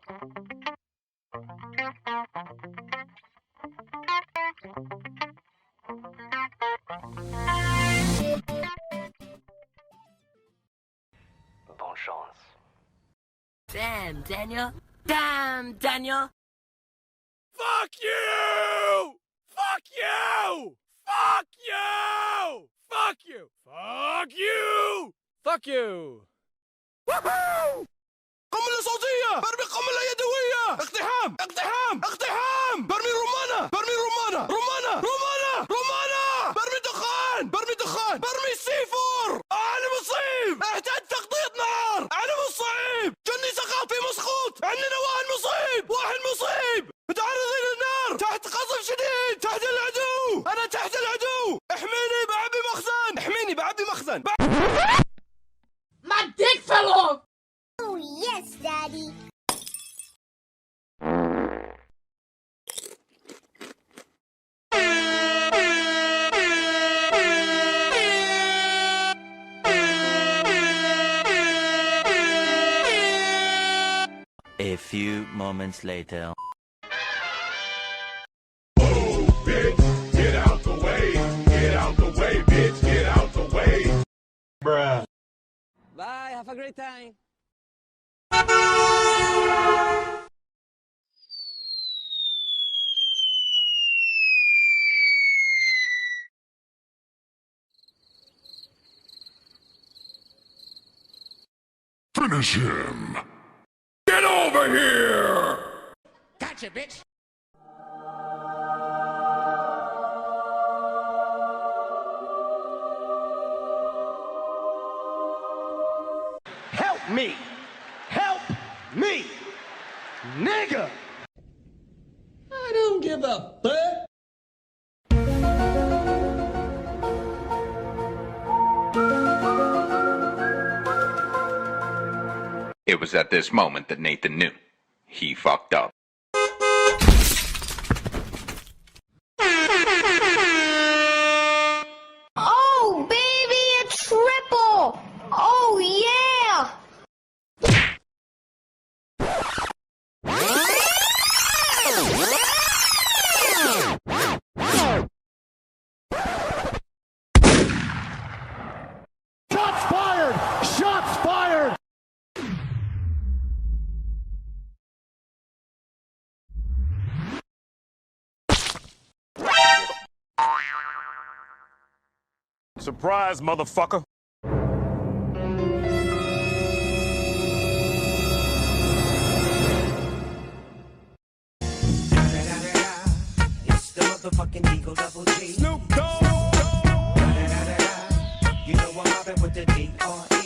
Bonne chance. Damn, Daniel. Damn, Daniel. Fuck you! Fuck you! Fuck you! Fuck you! Fuck you! Fuck you! Woohoo! قنبلة صوتية! برمي قنبلة يدوية! اقتحام! اقتحام! اقتحام! برمي رمانة! برمي رمانة! رمانة! رمانة! رمانة! برمي دخان! برمي دخان! برمي سي 4! أنا مصيب! احتاج تغطية نار! أنا مصيب! جندي ثقافي مسقوط! عندنا واحد مصيب! واحد مصيب! متعرضين للنار! تحت قصف شديد! تحت العدو! أنا تحت العدو! احميني بعبي مخزن! احميني بعبي مخزن! My dick fell off! Oh, yes, Daddy. A few moments later. Bitch, get out the way. Get out the way, bitch. Get out the way. Bruh. Bye, have a great time. Finish him. Get over here. Gotcha, bitch. Help me! Help me! Nigga! I don't give a fuck. It was at this moment that Nathan knew. He fucked up. Oh, baby, a triple! Oh, yeah! Shots fired! Shots fired! Surprise, motherfucker! It's the motherfucking Eagle Double G. Snoop Dogg! You know I'm mobbing with the D.R.E.